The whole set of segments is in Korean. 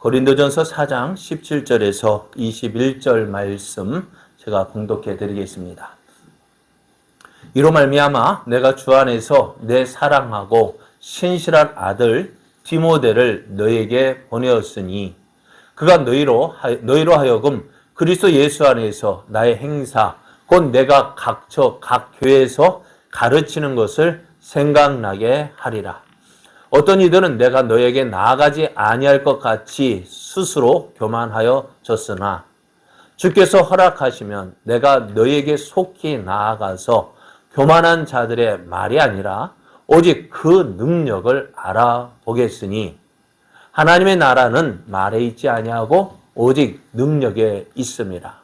고린도전서 4장 17절에서 21절 말씀 제가 봉독해 드리겠습니다. 이로 말미암아 내가 주 안에서 내 사랑하고 신실한 아들 디모데를 너에게 보내었으니 그가 너희로 하여금 그리스도 예수 안에서 나의 행사 곧 내가 각 교회에서 가르치는 것을 생각나게 하리라. 어떤 이들은 내가 너에게 나아가지 아니할 것 같이 스스로 교만하여 졌으나 주께서 허락하시면 내가 너에게 속히 나아가서 교만한 자들의 말이 아니라 오직 그 능력을 알아보겠으니 하나님의 나라는 말에 있지 아니하고 오직 능력에 있습니다.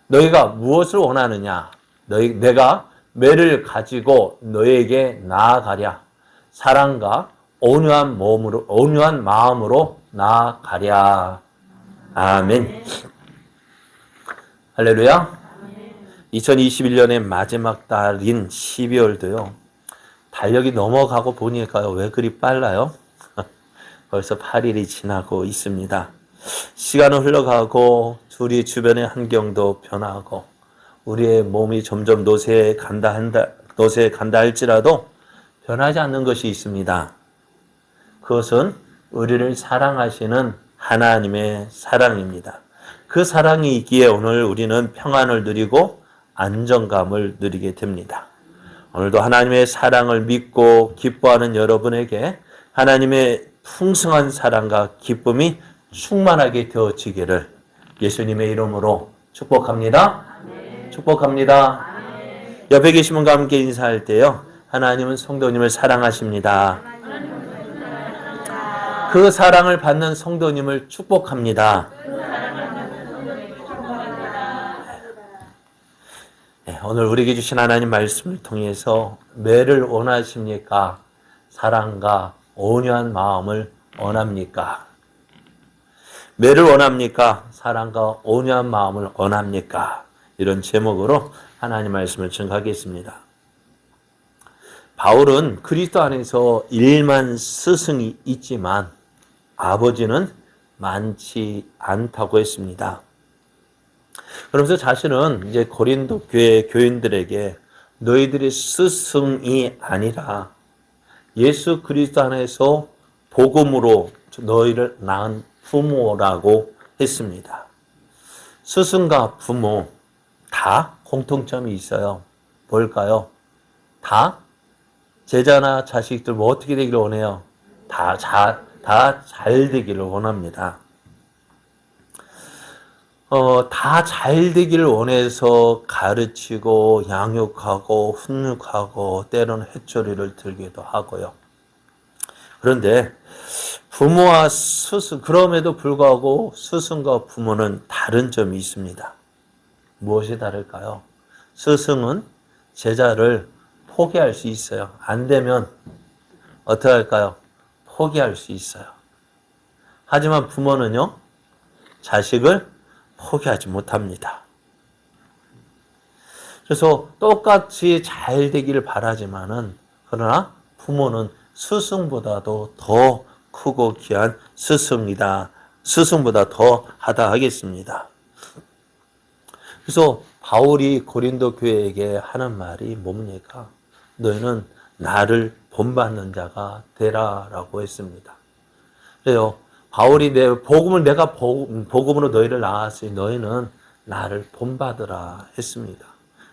너희가 무엇을 원하느냐? 내가 매를 가지고 너에게 나아가랴. 사랑과 온유한 마음으로 나아가랴. 아멘. 할렐루야. 2021년의 마지막 달인 12월도요. 달력이 넘어가고 보니까요. 왜 그리 빨라요? 벌써 8일이 지나고 있습니다. 시간은 흘러가고 우리 주변의 환경도 변하고 우리의 몸이 점점 노쇠에 간다 할지라도 변하지 않는 것이 있습니다. 그것은 우리를 사랑하시는 하나님의 사랑입니다. 그 사랑이 있기에 오늘 우리는 평안을 누리고 안정감을 누리게 됩니다. 오늘도 하나님의 사랑을 믿고 기뻐하는 여러분에게 하나님의 풍성한 사랑과 기쁨이 충만하게 되어지기를 예수님의 이름으로 축복합니다. 아멘. 축복합니다. 아멘. 옆에 계신 분과 함께 인사할 때요. 하나님은 성도님을 사랑하십니다. 그 사랑을 받는 성도님을 축복합니다. 네, 오늘 우리에게 주신 하나님 말씀을 통해서 매를 원하십니까? 사랑과 온유한 마음을 원합니까? 매를 원합니까? 사랑과 온유한 마음을 원합니까? 이런 제목으로 하나님 말씀을 증거하겠습니다. 바울은 그리스도 안에서 1만 스승이 있지만 아버지는 많지 않다고 했습니다. 그러면서 자신은 이제 고린도 교회 교인들에게 너희들이 스승이 아니라 예수 그리스도 안에서 복음으로 너희를 낳은 부모라고 했습니다. 스승과 부모 다 공통점이 있어요. 뭘까요? 다 제자나 자식들 뭐 어떻게 되기를 원해요? 다 잘 되기를 원합니다. 다 잘 되기를 원해서 가르치고 양육하고 훈육하고 때로는 회초리를 들기도 하고요. 그런데 부모와 스승, 그럼에도 불구하고 스승과 부모는 다른 점이 있습니다. 무엇이 다를까요? 스승은 제자를 포기할 수 있어요. 안 되면 어떻게 할까요? 포기할 수 있어요. 하지만 부모는요, 자식을 포기하지 못합니다. 그래서 똑같이 잘 되기를 바라지만은, 그러나 부모는 스승보다도 더 크고 귀한 스승이다. 스승보다 더 하다 하겠습니다. 그래서 바울이 고린도 교회에게 하는 말이 뭡니까? 너희는 나를 본받는 자가 되라라고 했습니다. 그래요. 바울이 복음을 내가 복음으로 너희를 낳았으니 너희는 나를 본받으라 했습니다.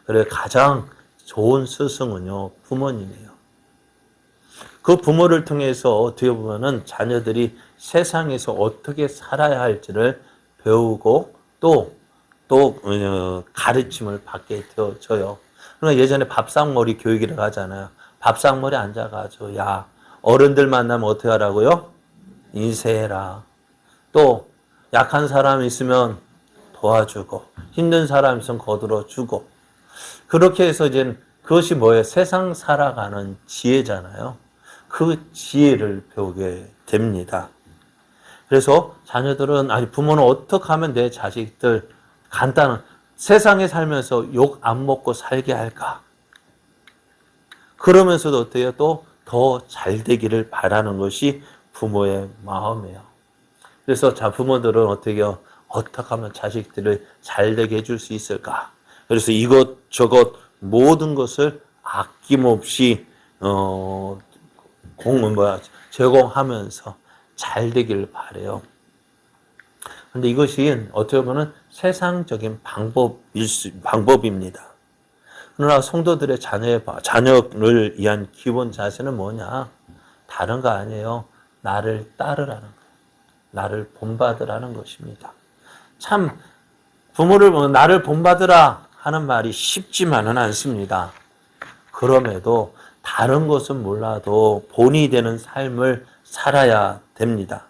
그래 가장 좋은 스승은요 부모님이에요. 그 부모를 통해서 어떻게 보면은 자녀들이 세상에서 어떻게 살아야 할지를 배우고 또 가르침을 받게 되어져요. 그러나 예전에 밥상머리 교육이라고 하잖아요. 밥상머리 앉아가지고 야 어른들 만나면 어떻게 하라고요? 인쇄해라. 또 약한 사람 있으면 도와주고 힘든 사람 있으면 거들어주고 그렇게 해서 이제 그것이 뭐예요? 세상 살아가는 지혜잖아요. 그 지혜를 배우게 됩니다. 그래서 자녀들은 부모는 어떻게 하면 내 자식들 간단한 세상에 살면서 욕 안 먹고 살게 할까? 그러면서도 어때요? 또 더 잘 되기를 바라는 것이 부모의 마음이에요. 그래서 자, 부모들은 어떻게 해요? 어떻게 하면 자식들을 잘 되게 해줄 수 있을까? 그래서 이것저것 모든 것을 아낌없이, 제공하면서 잘 되길 바래요. 근데 이것이 어떻게 보면 세상적인 방법입니다. 그러나 성도들의 자녀를 위한 기본 자세는 뭐냐? 다른 거 아니에요. 나를 따르라는 거예요. 나를 본받으라는 것입니다. 참 부모를 보면 나를 본받으라 하는 말이 쉽지만은 않습니다. 그럼에도 다른 것은 몰라도 본이 되는 삶을 살아야 됩니다.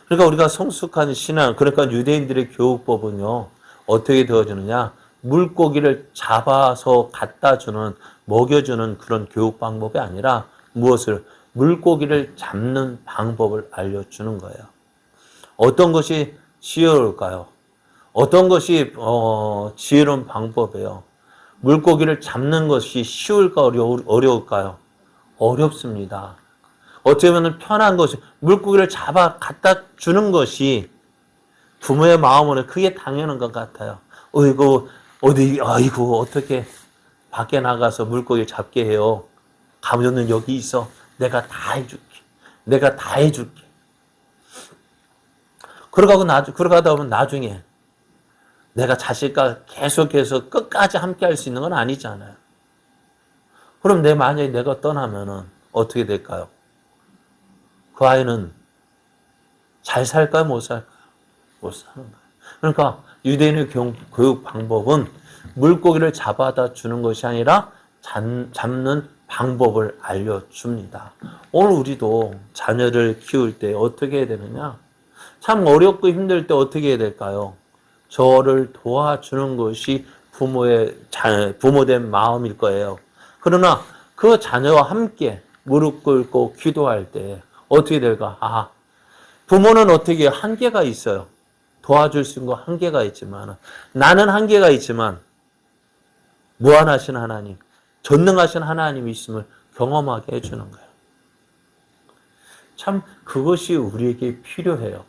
그러니까 우리가 성숙한 신앙, 그러니까 유대인들의 교육법은요, 어떻게 되어지느냐? 물고기를 잡아서 갖다 주는, 먹여주는 그런 교육 방법이 아니라 무엇을? 물고기를 잡는 방법을 알려주는 거예요. 어떤 것이 지혜로울까요? 어떤 것이 지혜로운 방법이에요? 물고기를 잡는 것이 쉬울까 어려울까요? 어렵습니다. 어떻게 보면 편한 것이 물고기를 잡아 갖다 주는 것이 부모의 마음으로 그게 당연한 것 같아요. 아이고 어떻게 밖에 나가서 물고기 잡게 해요? 가면은 여기 있어. 내가 다 해줄게. 내가 다 해줄게. 그러가다 보면 나중에 내가 자식과 계속해서 끝까지 함께 할 수 있는 건 아니잖아요. 그럼 만약에 내가 떠나면은 어떻게 될까요? 그 아이는 잘 살까요? 못 살까요? 못 사는 거예요. 그러니까 유대인의 교육 방법은 물고기를 잡아다 주는 것이 아니라 잡는 방법을 알려줍니다. 오늘 우리도 자녀를 키울 때 어떻게 해야 되느냐? 참 어렵고 힘들 때 어떻게 해야 될까요? 저를 도와주는 것이 부모된 마음일 거예요. 그러나 그 자녀와 함께 무릎 꿇고 기도할 때 어떻게 될까? 부모는 어떻게 한계가 있어요. 도와줄 수 있는 거 한계가 있지만 나는 한계가 있지만 무한하신 하나님, 전능하신 하나님이 있음을 경험하게 해주는 거예요. 참 그것이 우리에게 필요해요.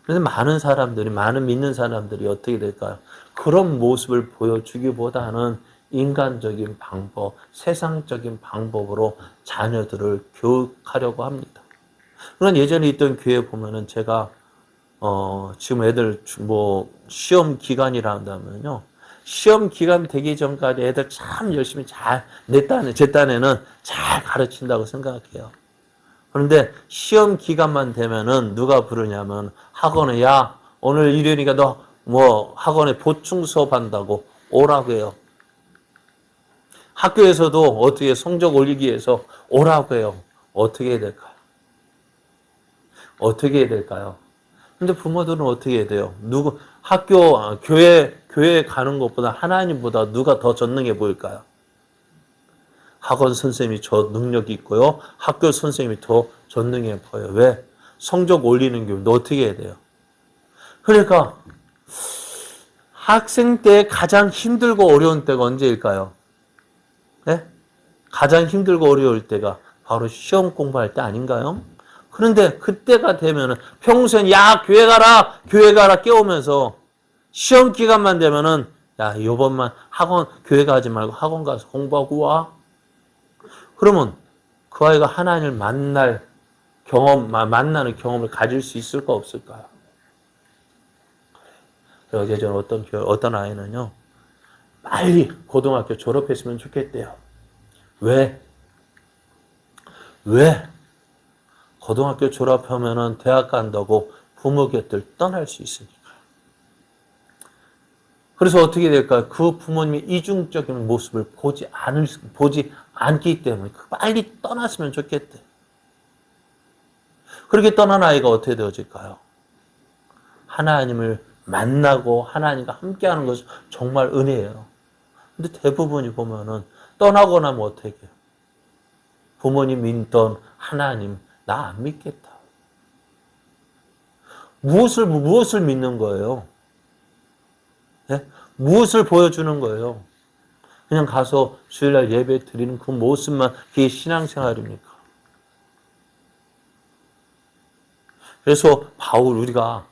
그래서 많은 믿는 사람들이 어떻게 될까요? 그런 모습을 보여주기보다는 인간적인 방법, 세상적인 방법으로 자녀들을 교육하려고 합니다. 그런 예전에 있던 교회 보면은 제가 지금 애들 시험 기간이라 한다면요. 시험 기간 되기 전까지 애들 참 열심히 제 딴에는 잘 가르친다고 생각해요. 그런데 시험 기간만 되면은 누가 부르냐면 학원에 오늘 일요일이니까 너 학원에 보충 수업 한다고 오라고 해요. 학교에서도 어떻게 성적 올리기 위해서 오라고 해요. 어떻게 해야 될까요? 어떻게 해야 될까요? 근데 부모들은 어떻게 해야 돼요? 교회 가는 것보다 하나님보다 누가 더 전능해 보일까요? 학원 선생님이 저 능력이 있고요. 학교 선생님이 더 전능해 보여요. 왜? 성적 올리는 교육, 너 어떻게 해야 돼요? 그러니까 학생 때 가장 힘들고 어려운 때가 언제일까요? 네? 가장 힘들고 어려울 때가 바로 시험 공부할 때 아닌가요? 그런데 그때가 되면은 평소엔 교회 가라 깨우면서 시험 기간만 되면은 요번만 교회 가지 말고 학원 가서 공부하고 와. 그러면 그 아이가 하나님을 만나는 경험을 가질 수 있을까 없을까요? 예전에 어떤 아이는요, 빨리 고등학교 졸업했으면 좋겠대요. 왜? 고등학교 졸업하면은 대학 간다고 부모 곁을 떠날 수 있으니까. 그래서 어떻게 될까요? 그 부모님이 이중적인 모습을 보지 않기 때문에 빨리 떠났으면 좋겠대. 그렇게 떠난 아이가 어떻게 되어질까요? 하나님을 만나고 하나님과 함께하는 것은 정말 은혜예요. 근데 대부분이 보면은 떠나고 나면 어떻게 해요? 부모님 믿던 하나님 나 안 믿겠다. 무엇을 믿는 거예요? 네? 무엇을 보여주는 거예요? 그냥 가서 주일날 예배 드리는 그 모습만 그게 신앙생활입니까? 그래서 바울 우리가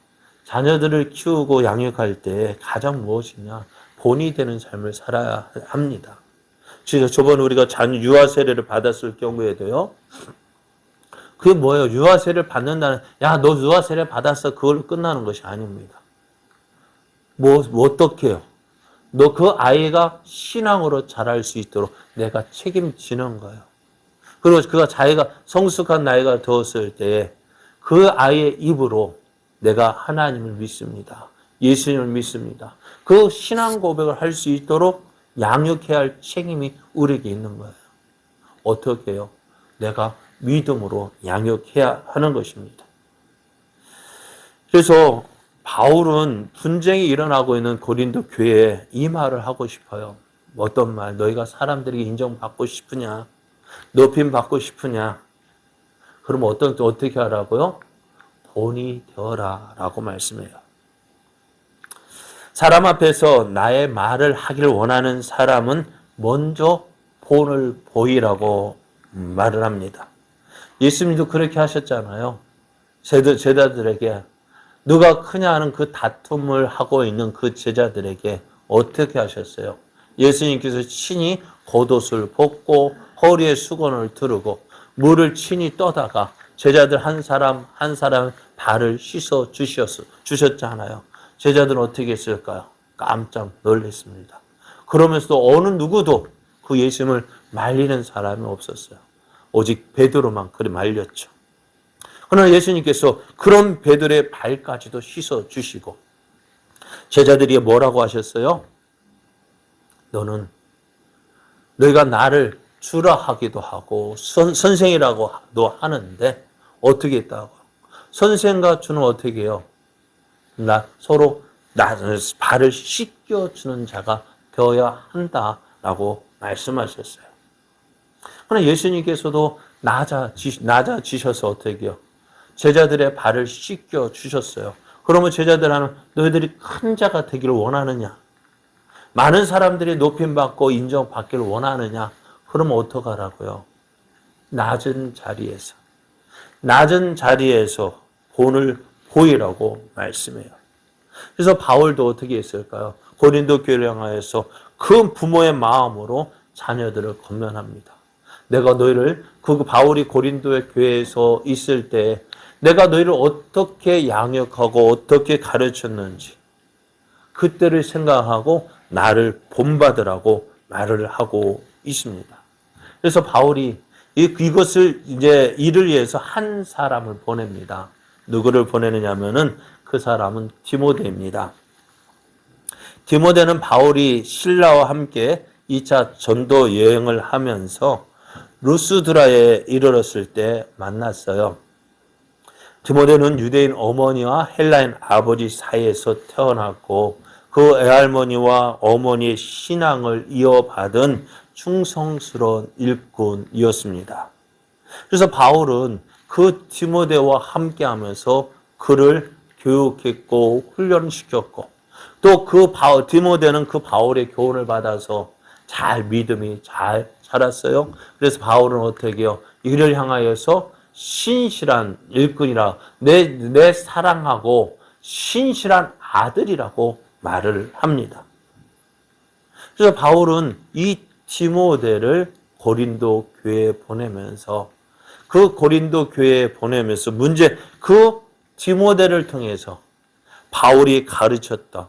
자녀들을 키우고 양육할 때 가장 무엇이냐? 본이 되는 삶을 살아야 합니다. 진짜 저번에 우리가 유아 세례를 받았을 경우에도요. 그게 뭐예요? 유아 세례를 받는다는 야, 너 유아 세례 받았어. 그걸로 끝나는 것이 아닙니다. 뭐 어떻게 해요? 너 그 아이가 신앙으로 자랄 수 있도록 내가 책임지는 거예요. 그리고 그가 자기가 성숙한 나이가 되었을 때 그 아이의 입으로 내가 하나님을 믿습니다. 예수님을 믿습니다. 그 신앙 고백을 할 수 있도록 양육해야 할 책임이 우리에게 있는 거예요. 어떻게 해요? 내가 믿음으로 양육해야 하는 것입니다. 그래서 바울은 분쟁이 일어나고 있는 고린도 교회에 이 말을 하고 싶어요. 어떤 말? 너희가 사람들에게 인정받고 싶으냐? 높임 받고 싶으냐? 그럼 어떻게 하라고요? 본이 되어라 라고 말씀해요. 사람 앞에서 나의 말을 하길 원하는 사람은 먼저 본을 보이라고 말을 합니다. 예수님도 그렇게 하셨잖아요. 제자들에게 누가 크냐 하는 그 다툼을 하고 있는 그 제자들에게 어떻게 하셨어요? 예수님께서 친히 겉옷을 벗고 허리에 수건을 두르고 물을 친히 떠다가 제자들 한 사람 한 사람 발을 씻어 주셨잖아요. 제자들은 어떻게 했을까요? 깜짝 놀랐습니다. 그러면서도 어느 누구도 그 예수님을 말리는 사람이 없었어요. 오직 베드로만 그리 말렸죠. 그러나 예수님께서 그런 베드로의 발까지도 씻어 주시고 제자들이 뭐라고 하셨어요? 너희가 나를 주라 하기도 하고 선생이라고도 하는데 어떻게 했다고? 선생과 주는 어떻게 해요? 서로 발을 씻겨주는 자가 되어야 한다라고 말씀하셨어요. 그러나 예수님께서도 낮아지셔서 어떻게 해요? 제자들의 발을 씻겨주셨어요. 그러면 제자들은 너희들이 큰 자가 되기를 원하느냐? 많은 사람들이 높임받고 인정받기를 원하느냐? 그러면 어떡하라고요? 낮은 자리에서 본을 보이라고 말씀해요. 그래서 바울도 어떻게 했을까요? 고린도 교회를 향하여서 그 부모의 마음으로 자녀들을 권면합니다. 내가 너희를 그 바울이 고린도의 교회에서 있을 때 내가 너희를 어떻게 양육하고 어떻게 가르쳤는지 그때를 생각하고 나를 본받으라고 말을 하고 있습니다. 그래서 바울이 이를 위해서 한 사람을 보냅니다. 누구를 보내느냐면은 그 사람은 디모데입니다. 디모데는 바울이 신라와 함께 2차 전도 여행을 하면서 루스드라에 이르렀을 때 만났어요. 디모데는 유대인 어머니와 헬라인 아버지 사이에서 태어났고 그 애할머니와 어머니의 신앙을 이어받은 충성스러운 일꾼이었습니다. 그래서 바울은 그 디모데와 함께하면서 그를 교육했고 훈련시켰고 또 디모데는 그 바울의 교훈을 받아서 믿음이 잘 자랐어요. 그래서 바울은 어떻게 해요? 이를 향하여서 신실한 일꾼이라 내 사랑하고 신실한 아들이라고 말을 합니다. 그래서 바울은 이 디모데를 고린도 교회에 보내면서 그 디모데를 통해서 바울이 가르쳤다.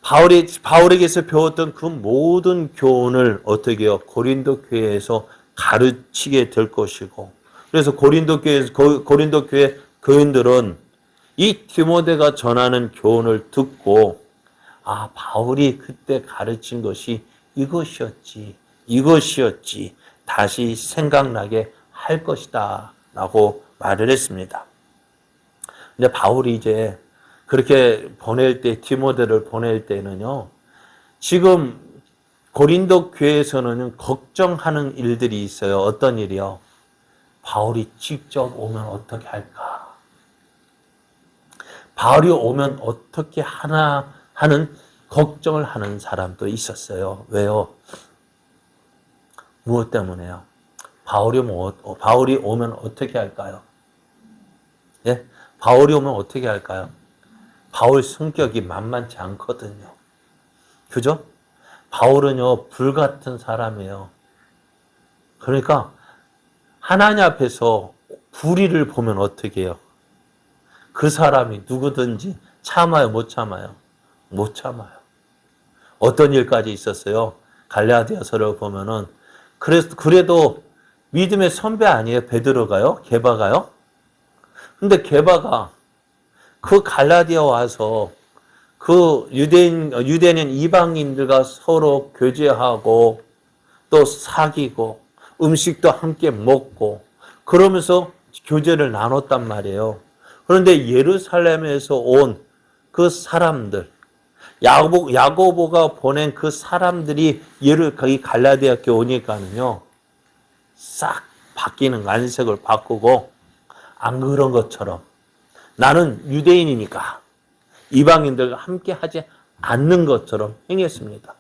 바울에게서 배웠던 그 모든 교훈을 어떻게 해요? 고린도 교회에서 가르치게 될 것이고 그래서 고린도 교회 교인들은 이 디모데가 전하는 교훈을 듣고 바울이 그때 가르친 것이 이것이었지 다시 생각나게 할 것이다 라고 말을 했습니다. 근데 바울이 이제 그렇게 디모데를 보낼 때는요, 지금 고린도 교회에서는 걱정하는 일들이 있어요. 어떤 일이요? 바울이 직접 오면 어떻게 할까? 바울이 오면 어떻게 하나 하는 걱정을 하는 사람도 있었어요. 왜요? 무엇 때문에요? 바울이 오면 어떻게 할까요? 예? 바울이 오면 어떻게 할까요? 바울 성격이 만만치 않거든요. 그죠? 바울은요, 불같은 사람이에요. 그러니까 하나님 앞에서 불의를 보면 어떻게 해요? 그 사람이 누구든지 참아요, 못 참아요? 못 참아요. 어떤 일까지 있었어요? 갈라디아서를 보면은 그래도 믿음의 선배 아니에요? 베드로가요? 게바가요? 근데 게바가 그 갈라디아 와서 그 유대인 이방인들과 서로 교제하고 또 사귀고 음식도 함께 먹고 그러면서 교제를 나눴단 말이에요. 그런데 예루살렘에서 온 그 사람들, 야고보가 보낸 그 사람들이 거기 갈라디아 교회 오니까는요, 싹 바뀌는 안색을 바꾸고 안 그런 것처럼 나는 유대인이니까 이방인들과 함께 하지 않는 것처럼 행했습니다.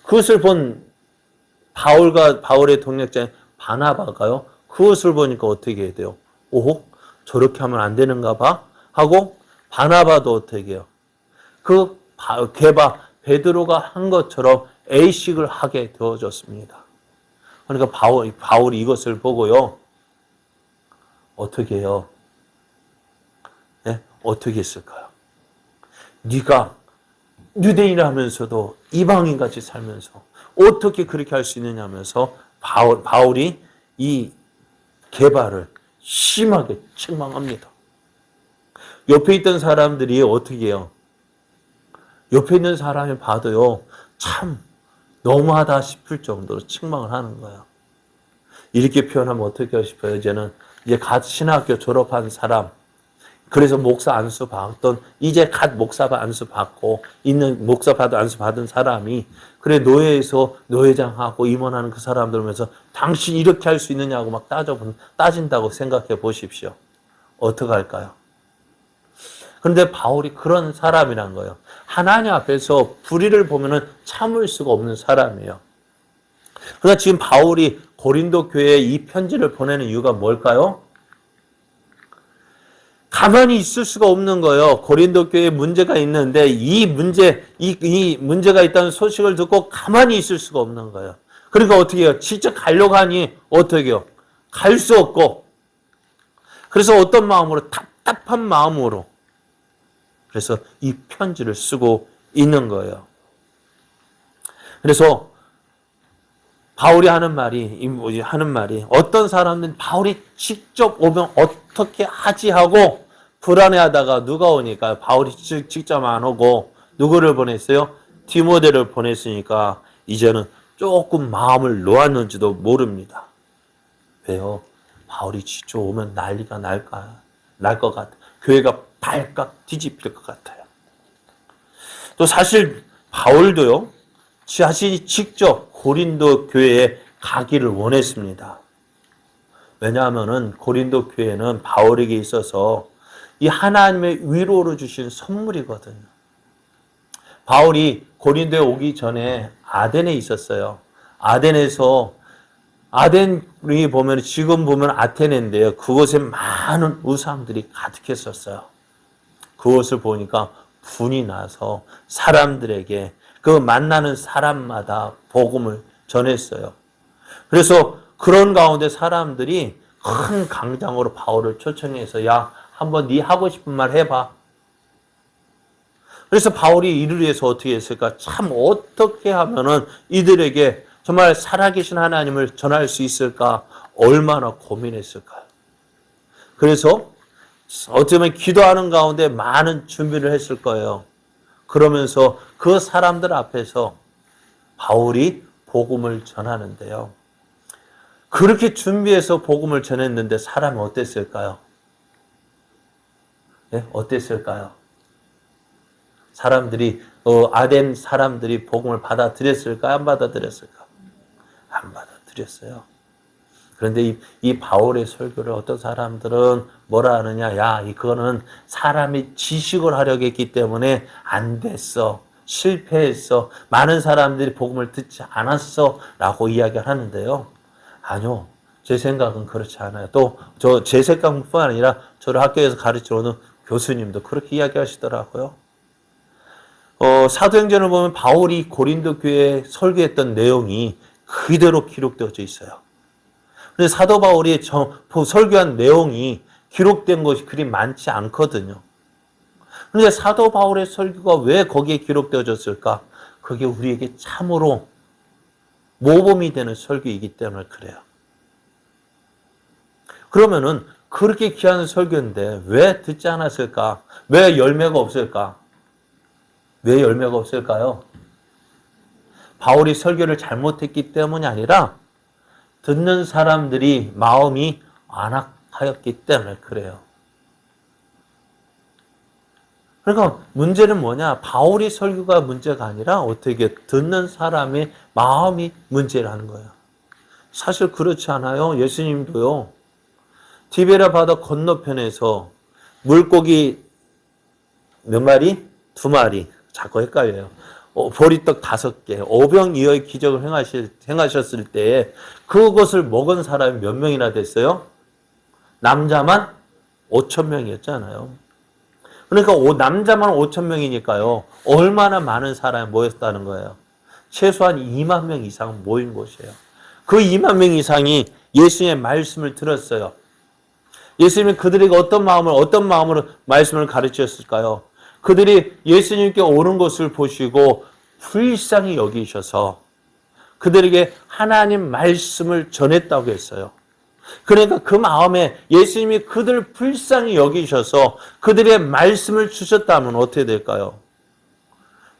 그것을 본 바울의 동력자인 바나바가요, 그것을 보니까 어떻게 해야 돼요? 오, 저렇게 하면 안 되는가 봐? 하고 바나바도 어떻게 해요? 그 베드로가 한 것처럼 A식을 하게 되어졌습니다. 그러니까 바울이 이것을 보고요, 어떻게 해요? 예? 어떻게 했을까요? 네가 유대인이라면서도 이방인같이 살면서 어떻게 그렇게 할 수 있느냐 하면서 바울이 이 게바를 심하게 책망합니다. 옆에 있던 사람들이 어떻게 해요? 옆에 있는 사람이 봐도요, 참 너무하다 싶을 정도로 책망을 하는 거예요. 이렇게 표현하면 어떻게 하고 싶어요? 이제 신학교 졸업한 사람, 그래서 목사 안수 받던, 이제 목사 안수 받고 있는, 목사 안수 받은 사람이, 그래, 노예에서 노예장하고 임원하는 그 사람들 보면서 당신 이렇게 할 수 있느냐고 막 따진다고 생각해 보십시오. 어떻게 할까요? 그런데 바울이 그런 사람이란 거예요. 하나님 앞에서 불의를 보면은 참을 수가 없는 사람이에요. 그러나 지금 바울이 고린도 교회에 이 편지를 보내는 이유가 뭘까요? 가만히 있을 수가 없는 거예요. 고린도 교회에 문제가 있는데 이 문제가 있다는 소식을 듣고 가만히 있을 수가 없는 거예요. 그러니까 어떻게 해요? 진짜 가려고 하니 어떻게 해요? 갈 수 없고. 그래서 어떤 마음으로? 답답한 마음으로. 그래서 이 편지를 쓰고 있는 거예요. 그래서 바울이 하는 말이 어떤 사람들은 바울이 직접 오면 어떻게 하지 하고 불안해하다가 누가 오니까 바울이 직접 안 오고 누구를 보냈어요? 디모데를 보냈으니까 이제는 조금 마음을 놓았는지도 모릅니다. 왜요? 바울이 직접 오면 난리가 날 것 같아. 교회가 발칵 뒤집힐 것 같아요. 또 사실 바울도요, 자신이 직접 고린도 교회에 가기를 원했습니다. 왜냐하면은 고린도 교회는 바울에게 있어서 이 하나님의 위로를 주신 선물이거든요. 바울이 고린도에 오기 전에 아덴에 있었어요. 아덴이 보면 지금 보면 아테네인데요. 그곳에 많은 우상들이 가득했었어요. 그것을 보니까 분이 나서 사람들에게 그 만나는 사람마다 복음을 전했어요. 그래서 그런 가운데 사람들이 큰 강장으로 바울을 초청해서 야, 한번 네 하고 싶은 말 해봐. 그래서 바울이 이를 위해서 어떻게 했을까? 참 어떻게 하면은 이들에게 정말 살아계신 하나님을 전할 수 있을까? 얼마나 고민했을까요? 그래서 어떻게 보면 기도하는 가운데 많은 준비를 했을 거예요. 그러면서 그 사람들 앞에서 바울이 복음을 전하는데요. 그렇게 준비해서 복음을 전했는데 사람이 어땠을까요? 네? 어땠을까요? 아덴 사람들이 복음을 받아들였을까? 안 받아들였을까? 안 받아들였어요. 그런데 이 바울의 설교를 어떤 사람들은 뭐라 하느냐? 야, 이거는 사람이 지식을 하려고 했기 때문에 안 됐어. 실패했어. 많은 사람들이 복음을 듣지 않았어. 라고 이야기를 하는데요. 아니요. 제 생각은 그렇지 않아요. 또 제 생각뿐 아니라 저를 학교에서 가르쳐오는 교수님도 그렇게 이야기하시더라고요. 사도행전을 보면 바울이 고린도 교회에 설교했던 내용이 그대로 기록되어져 있어요. 근데 사도 바울이 설교한 내용이 기록된 것이 그리 많지 않거든요. 그런데 사도 바울의 설교가 왜 거기에 기록되어졌을까? 그게 우리에게 참으로 모범이 되는 설교이기 때문에 그래요. 그러면은 그렇게 귀한 설교인데 왜 듣지 않았을까? 왜 열매가 없을까? 왜 열매가 없을까요? 바울이 설교를 잘못했기 때문이 아니라 듣는 사람들이 마음이 안악하였기 때문에 그래요. 그러니까 문제는 뭐냐? 바울이 설교가 문제가 아니라 어떻게 듣는 사람의 마음이 문제라는 거예요. 사실 그렇지 않아요? 예수님도요. 디베랴 바다 건너편에서 물고기 몇 마리? 2마리. 자꾸 헷갈려요. 보리떡 5개, 오병이어의 기적을 행하셨을 때에 그것을 먹은 사람이 몇 명이나 됐어요? 남자만 5,000명이었잖아요. 그러니까 남자만 5,000명이니까요. 얼마나 많은 사람이 모였다는 거예요. 최소한 2만 명 이상 모인 곳이에요. 그 2만 명 이상이 예수님의 말씀을 들었어요. 예수님이 그들에게 어떤 마음으로 말씀을 가르치셨을까요? 그들이 예수님께 오는 것을 보시고 불쌍히 여기셔서 그들에게 하나님 말씀을 전했다고 했어요. 그러니까 그 마음에 예수님이 그들을 불쌍히 여기셔서 그들의 말씀을 주셨다면 어떻게 될까요?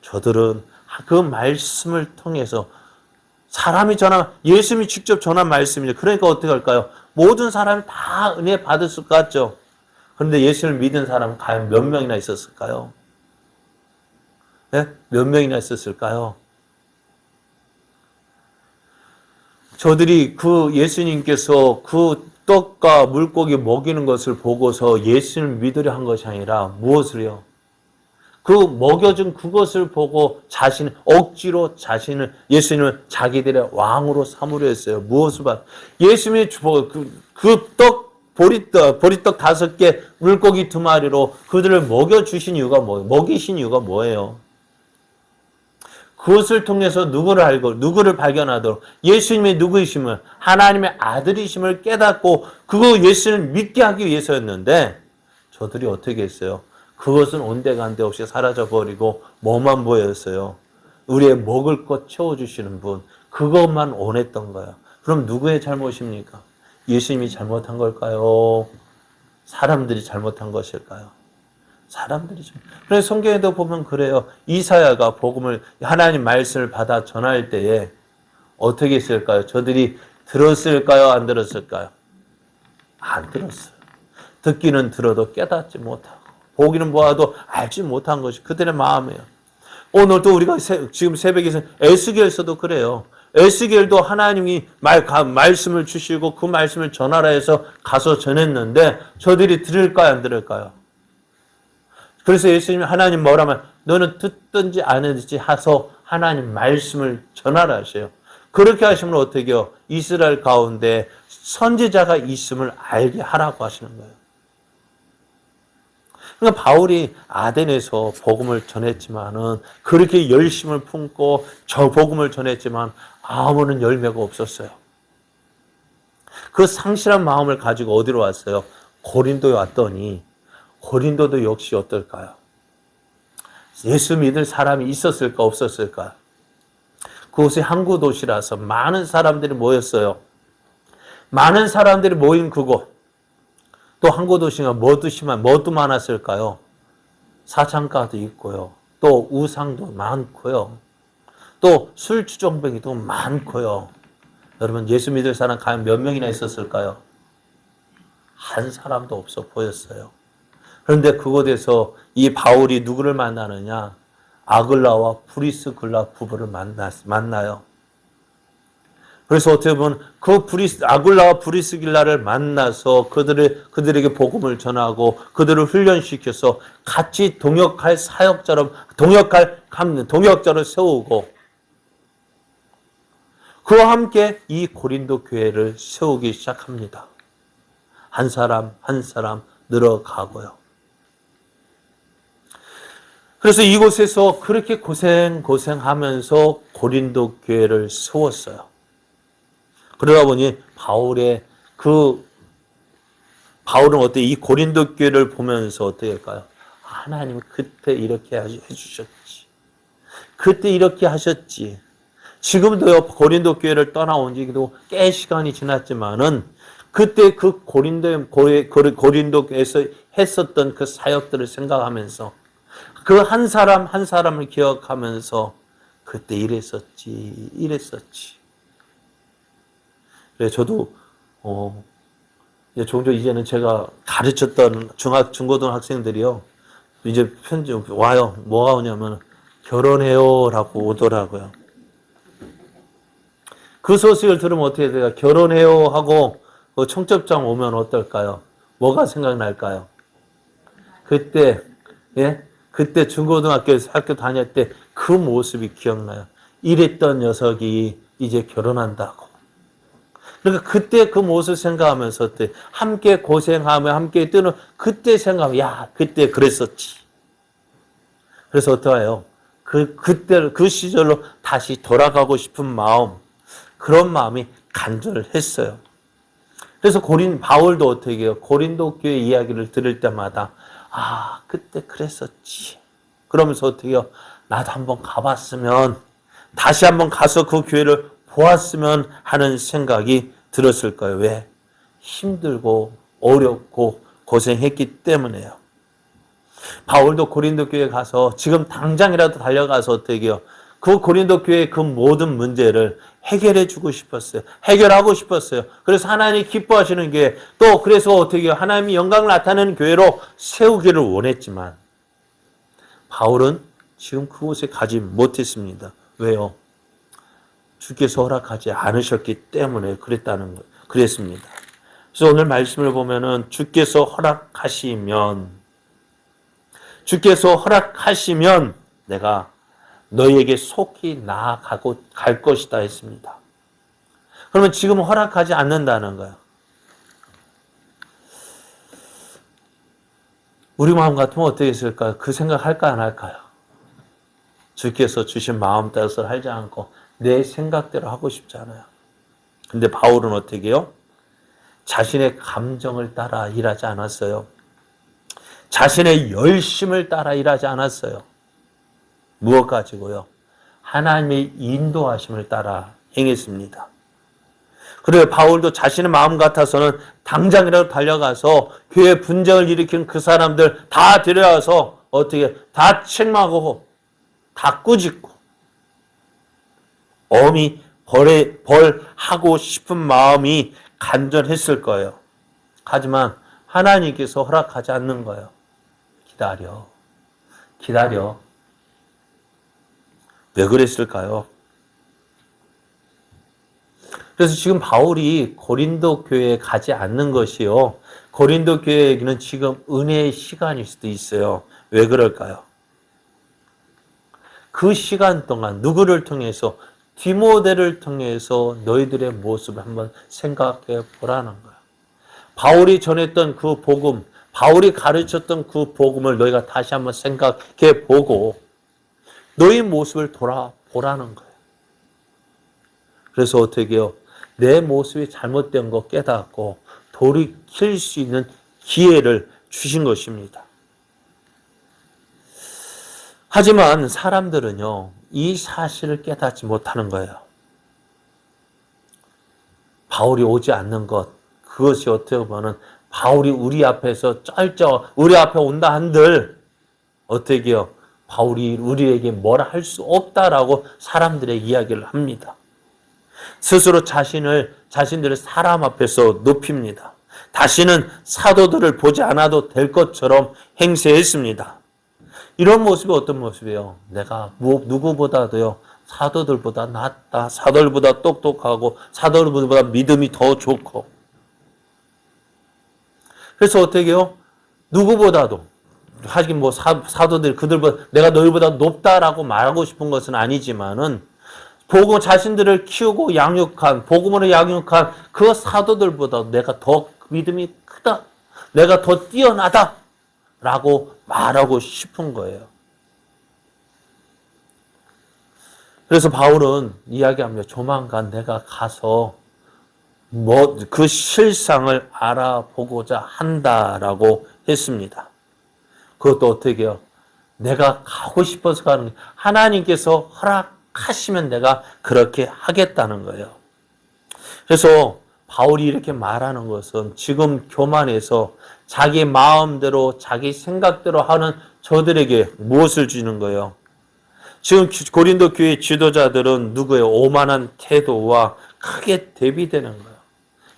저들은 그 말씀을 통해서 예수님이 직접 전한 말씀이죠. 그러니까 어떻게 할까요? 모든 사람이 다 은혜 받을 것 같죠. 그런데 예수를 믿은 사람은 과연 몇 명이나 있었을까요? 네? 몇 명이나 있었을까요? 저들이 그 예수님께서 그 떡과 물고기 먹이는 것을 보고서 예수를 믿으려 한 것이 아니라 무엇을요? 그 먹여준 그것을 보고 억지로 예수님을 자기들의 왕으로 삼으려 했어요. 무엇을 봐? 예수님이 보리떡 5개, 물고기 2마리로 그들을 먹이신 이유가 뭐예요? 그것을 통해서 누구를 발견하도록 예수님의 누구이심을, 하나님의 아들이심을 깨닫고 그거 예수를 믿게 하기 위해서였는데 저들이 어떻게 했어요? 그것은 온데간데 없이 사라져버리고 뭐만 보였어요? 우리의 먹을 것 채워주시는 분, 그것만 원했던 거예요. 그럼 누구의 잘못입니까? 예수님이 잘못한 걸까요? 사람들이 잘못한 것일까요? 사람들이죠. 그래서 성경에도 보면 그래요. 이사야가 하나님 말씀을 받아 전할 때에 어떻게 했을까요? 저들이 들었을까요? 안 들었을까요? 안 들었어요. 듣기는 들어도 깨닫지 못하고 보기는 보아도 알지 못한 것이 그들의 마음이에요. 오늘도 우리가 지금 새벽에서 에스겔서도 그래요. 에스겔도 하나님이 말씀을 주시고 그 말씀을 전하라 해서 가서 전했는데 저들이 들을까요? 안 들을까요? 그래서 예수님이 하나님 뭐라면 너는 듣든지 안 듣든지 하소 하나님 말씀을 전하라 하셔요. 그렇게 하시면 어떻게 해요? 이스라엘 가운데 선지자가 있음을 알게 하라고 하시는 거예요. 그러니까 바울이 아덴에서 복음을 전했지만은 그렇게 열심을 품고 저 복음을 전했지만 아무런 열매가 없었어요. 그 상실한 마음을 가지고 어디로 왔어요? 고린도에 왔더니 고린도도 역시 어떨까요? 예수 믿을 사람이 있었을까 없었을까? 그곳이 항구 도시라서 많은 사람들이 모였어요. 많은 사람들이 모인 그곳. 또 항구 도시가 뭐도 많았을까요? 사창가도 있고요. 또 우상도 많고요. 또 술 주정뱅이도 많고요. 여러분 예수 믿을 사람 과연 몇 명이나 있었을까요? 한 사람도 없어 보였어요. 그런데 그곳에서 이 바울이 누구를 만나느냐? 아글라와 브리스길라 부부를 만나요. 그래서 어떻게 보면 아글라와 브리스길라를 만나서 그들에게 복음을 전하고 그들을 훈련시켜서 같이 동역할 사역자로 세우고 그와 함께 이 고린도 교회를 세우기 시작합니다. 한 사람 한 사람 늘어가고요. 그래서 이곳에서 그렇게 고생하면서 고린도 교회를 세웠어요. 그러다 보니 바울은 어때 이 고린도 교회를 보면서 어떻게 할까요? 하나님 그때 이렇게 해주셨지. 그때 이렇게 하셨지. 지금도요 고린도 교회를 떠나온 지도 꽤 시간이 지났지만은 그때 그 고린도에서 했었던 그 사역들을 생각하면서 그 한 사람 한 사람을 기억하면서 그때 이랬었지. 그래서 저도 종종 이제는 제가 가르쳤던 중고등 학생들이요. 이제 편지 와요. 뭐가 오냐면 결혼해요라고 오더라고요. 그 소식을 들으면 어떻게 돼요? 결혼해요 하고 청첩장 오면 어떨까요? 뭐가 생각날까요? 그때 중고등학교에서 학교 다닐 때 그 모습이 기억나요. 이랬던 녀석이 이제 결혼한다고. 그러니까 그때 그 모습 생각하면서 함께 고생하며 함께 뛰는 그때 생각하면 야 그때 그랬었지. 그래서 어떡해요? 그때 그 시절로 다시 돌아가고 싶은 마음, 그런 마음이 간절했어요. 그래서 바울도 어떻게 해요? 고린도 교회 이야기를 들을 때마다 그때 그랬었지. 그러면서 어떻게 해요? 나도 한번 가봤으면, 다시 한번 가서 그 교회를 보았으면 하는 생각이 들었을 거예요. 왜? 힘들고 어렵고 고생했기 때문에요. 바울도 고린도 교회에 가서 지금 당장이라도 달려가서 어떻게 해요? 그 고린도 교회의 그 모든 문제를 해결해 주고 싶었어요. 해결하고 싶었어요. 그래서 하나님이 기뻐하시는 교회, 또 그래서 어떻게 해요? 하나님이 영광을 나타내는 교회로 세우기를 원했지만 바울은 지금 그곳에 가지 못했습니다. 왜요? 주께서 허락하지 않으셨기 때문에 그랬습니다. 그래서 오늘 말씀을 보면은 주께서 허락하시면 내가 너희에게 속히 나아가고 갈 것이다 했습니다. 그러면 지금 허락하지 않는다는 거예요. 우리 마음 같으면 어떻게 했을까요? 그 생각 할까 안 할까요? 주께서 주신 마음 따라서 하지 않고 내 생각대로 하고 싶잖아요. 근데 바울은 어떻게 해요? 자신의 감정을 따라 일하지 않았어요. 자신의 열심을 따라 일하지 않았어요. 무엇 가지고요? 하나님의 인도하심을 따라 행했습니다. 그래요. 바울도 자신의 마음 같아서는 당장이라도 달려가서 교회 분쟁을 일으킨 그 사람들 다 데려와서 어떻게 다 책망하고 다 꾸짖고 엄히 벌하고 싶은 마음이 간절했을 거예요. 하지만 하나님께서 허락하지 않는 거예요. 기다려. 왜 그랬을까요? 그래서 지금 바울이 고린도 교회에 가지 않는 것이요. 고린도 교회에게는 지금 은혜의 시간일 수도 있어요. 왜 그럴까요? 그 시간 동안 누구를 통해서? 디모데를 통해서 너희들의 모습을 한번 생각해 보라는 거예요. 바울이 전했던 그 복음, 바울이 가르쳤던 그 복음을 너희가 다시 한번 생각해 보고 너희 모습을 돌아보라는 거예요. 그래서 어떻게 해요? 내 모습이 잘못된 거 깨닫고 돌이킬 수 있는 기회를 주신 것입니다. 하지만 사람들은요, 이 사실을 깨닫지 못하는 거예요. 바울이 오지 않는 것, 그것이 어떻게 보면 바울이 우리 앞에서 우리 앞에 온다 한들 어떻게 해요? 바울이 우리에게 뭐라 할 수 없다라고 사람들의 이야기를 합니다. 스스로 자신들을 사람 앞에서 높입니다. 다시는 사도들을 보지 않아도 될 것처럼 행세했습니다. 이런 모습이 어떤 모습이에요? 내가 누구보다도요, 사도들보다 낫다, 사도들보다 똑똑하고, 사도들보다 믿음이 더 좋고. 그래서 어떻게 해요? 누구보다도, 하긴 사도들, 그들보다, 내가 너희보다 높다라고 말하고 싶은 것은 아니지만은, 복음 자신들을 키우고 양육한 복음으로 양육한 그 사도들보다 내가 더 믿음이 크다. 내가 더 뛰어나다. 라고 말하고 싶은 거예요. 그래서 바울은 이야기합니다. 조만간 내가 가서 그 실상을 알아보고자 한다라고 했습니다. 그것도 어떻게 해요? 내가 가고 싶어서 가는 게 하나님께서 허락하시면 내가 그렇게 하겠다는 거예요. 그래서 바울이 이렇게 말하는 것은 지금 교만해서 자기 마음대로 자기 생각대로 하는 저들에게 무엇을 주는 거예요? 지금 고린도 교회 지도자들은 누구예요? 오만한 태도와 크게 대비되는 거예요.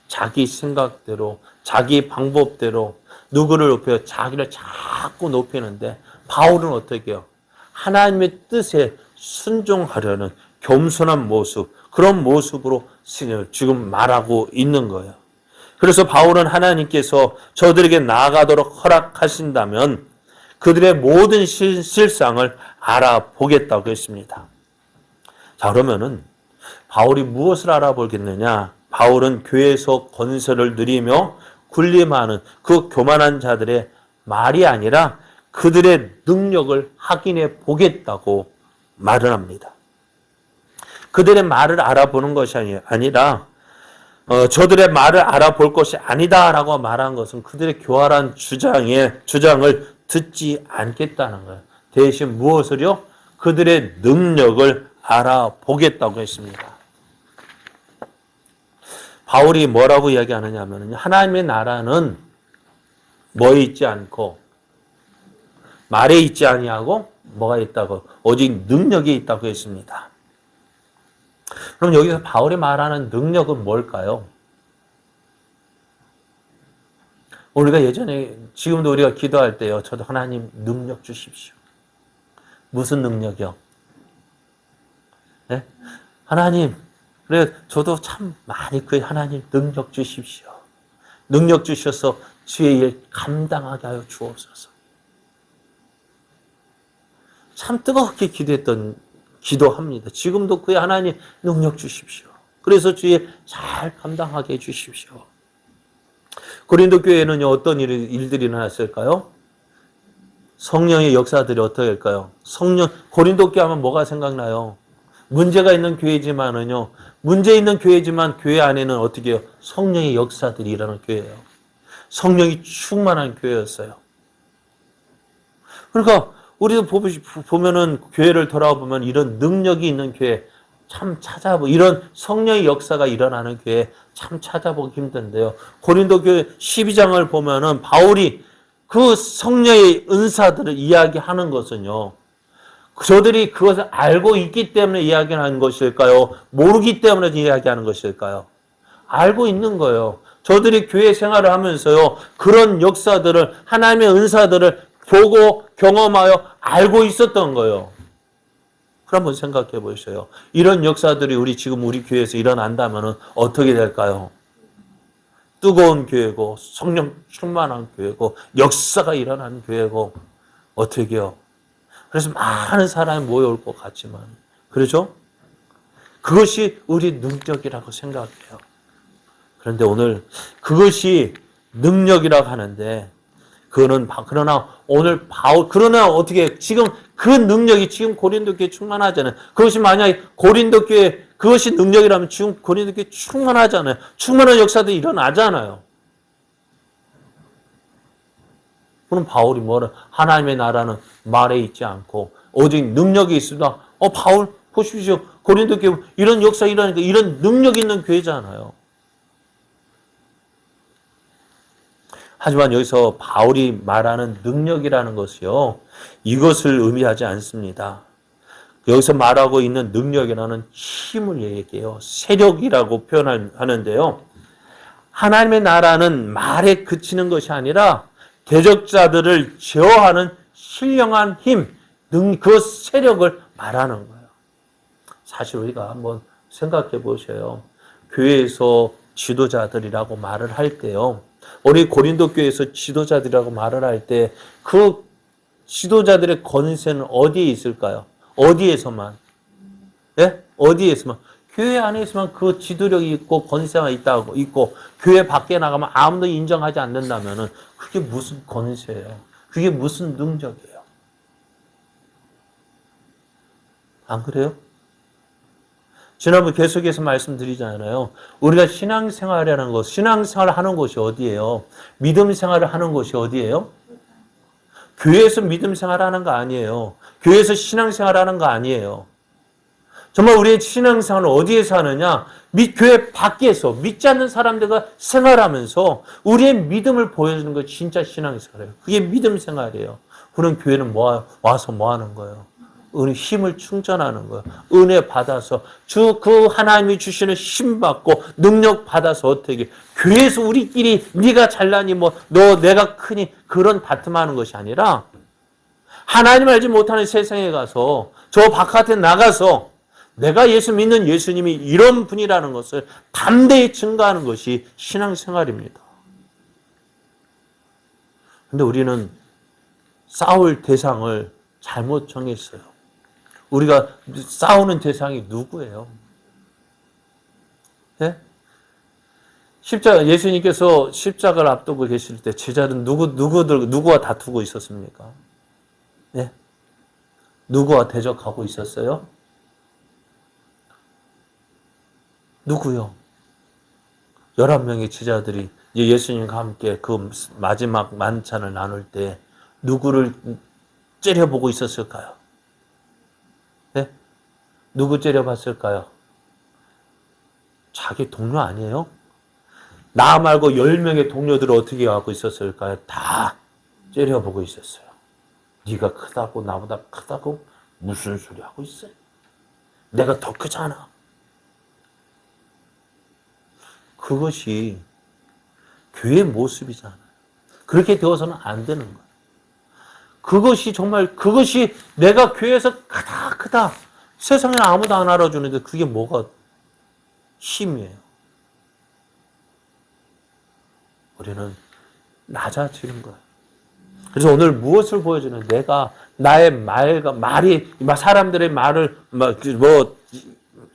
자기 생각대로, 자기 방법대로 누구를 높여요? 자기를 자꾸 높이는데 바울은 어떻게 해요? 하나님의 뜻에 순종하려는 겸손한 모습, 그런 모습으로 지금 말하고 있는 거예요. 그래서 바울은 하나님께서 저들에게 나아가도록 허락하신다면 그들의 모든 실상을 알아보겠다고 했습니다. 자, 그러면은 바울이 무엇을 알아보겠느냐? 바울은 교회에서 건설을 누리며 군림하는 그 교만한 자들의 말이 아니라 그들의 능력을 확인해 보겠다고 말을 합니다. 그들의 말을 알아보는 것이 아니라 저들의 말을 알아볼 것이 아니다라고 말한 것은 그들의 교활한 주장을 듣지 않겠다는 거예요. 대신 무엇을요? 그들의 능력을 알아보겠다고 했습니다. 바울이 뭐라고 이야기하느냐면 하나님의 나라는 뭐에 있지 않고 말에 있지 아니하고 뭐가 있다고? 오직 능력이 있다고 했습니다. 그럼 여기서 바울이 말하는 능력은 뭘까요? 우리가 예전에 지금도 우리가 기도할 때요. 저도 하나님 능력 주십시오. 무슨 능력이요? 네? 하나님, 그래 저도 참 많이 하나님 능력 주십시오. 능력 주셔서 주의 일 감당하게 하여 주옵소서. 참 뜨겁게 기도합니다. 지금도 그의 하나님 능력 주십시오. 그래서 주의 잘 감당하게 해주십시오. 고린도 교회에는 어떤 일들이 일어났을까요? 성령의 역사들이 어떻게 할까요? 고린도 교회 하면 뭐가 생각나요? 문제가 있는 교회지만은요, 문제 있는 교회지만 교회 안에는 어떻게 해요? 성령의 역사들이 일어나는 교회예요. 성령이 충만한 교회였어요. 그러니까 우리도 보면은 교회를 돌아보면 이런 능력이 있는 교회 참 이런 성령의 역사가 일어나는 교회 참 찾아보기 힘든데요. 고린도 교회 12장을 보면은 바울이 그 성령의 은사들을 이야기하는 것은요. 저들이 그것을 알고 있기 때문에 이야기하는 것일까요? 모르기 때문에 이야기하는 것일까요? 알고 있는 거예요. 저들이 교회 생활을 하면서요. 그런 역사들을 하나님의 은사들을 보고 경험하여 알고 있었던 거예요. 그럼 한번 생각해 보세요. 이런 역사들이 우리 교회에서 일어난다면 어떻게 될까요? 뜨거운 교회고 성령 충만한 교회고 역사가 일어나는 교회고 어떻게 해요? 그래서 많은 사람이 모여올 것 같지만 그렇죠? 그것이 우리 능력이라고 생각해요. 그런데 오늘 그것이 능력이라고 하는데 그러나 오늘 그러나 어떻게 지금 그 능력이 지금 고린도 교회 충만하잖아요. 그것이 만약에 고린도 교회 그것이 능력이라면 지금 고린도 교회 충만하잖아요. 충만한 역사도 일어나잖아요. 그럼 바울이 하나님의 나라는 말에 있지 않고 오직 능력이 있습니다. 바울 보십시오. 고린도 교회 이런 역사 일어나니까 이런 능력 있는 교회잖아요. 하지만 여기서 바울이 말하는 능력이라는 것이요. 이것을 의미하지 않습니다. 여기서 말하고 있는 능력이라는 힘을 얘기해요. 세력이라고 표현하는데요. 하나님의 나라는 말에 그치는 것이 아니라 대적자들을 제어하는 신령한 힘, 그 세력을 말하는 거예요. 사실 우리가 한번 생각해 보세요. 교회에서 지도자들이라고 말을 할 때요. 우리 고린도 교회에서 지도자들이라고 말을 할 때 그 지도자들의 권세는 어디에 있을까요? 어디에서만? 예? 어디에서만? 교회 안에서만 그 지도력이 있고 권세가 있다고 있고 교회 밖에 나가면 아무도 인정하지 않는다면은 그게 무슨 권세예요? 그게 무슨 능력이에요? 안 그래요? 지난번 계속해서 말씀드리잖아요. 우리가 신앙생활이라는 것, 신앙생활을 하는 곳이 어디예요? 믿음 생활을 하는 곳이 어디예요? 교회에서 믿음 생활하는 거 아니에요. 교회에서 신앙생활 하는 거 아니에요. 정말 우리의 신앙생활은 어디에서 하느냐? 교회 밖에서 믿지 않는 사람들과 생활하면서 우리의 믿음을 보여주는 거 진짜 신앙생활이에요. 그게 믿음 생활이에요. 그런 교회는 와서 뭐 하는 거예요? 은혜 힘을 충전하는 거예요. 은혜 받아서 그 하나님이 주시는 힘 받고 능력 받아서 어떻게 교회에서 우리끼리 네가 잘나니 뭐 너 내가 크니 그런 다툼하는 것이 아니라 하나님 알지 못하는 세상에 가서 저 바깥에 나가서 내가 예수 믿는 예수님이 이런 분이라는 것을 담대히 증거하는 것이 신앙생활입니다. 근데 우리는 싸울 대상을 잘못 정했어요. 우리가 싸우는 대상이 누구예요? 예? 예수님께서 십자가를 앞두고 계실 때 제자들은 누구와 다투고 있었습니까? 예? 누구와 대적하고 있었어요? 누구요? 11명의 제자들이 예수님과 함께 그 마지막 만찬을 나눌 때 누구를 째려보고 있었을까요? 네? 누구 째려봤을까요? 자기 동료 아니에요? 나 말고 10명의 동료들을 어떻게 하고 있었을까요? 다 째려보고 있었어요. 네가 크다고 나보다 크다고 무슨 소리 하고 있어? 내가 더 크잖아. 그것이 교회의 모습이잖아요. 그렇게 되어서는 안 되는 거예요. 그것이 내가 교회에서 크다. 세상에는 아무도 안 알아주는데 그게 뭐가 힘이에요. 우리는 낮아지는 거예요. 그래서 오늘 무엇을 보여주는 나의 말이 사람들의 말을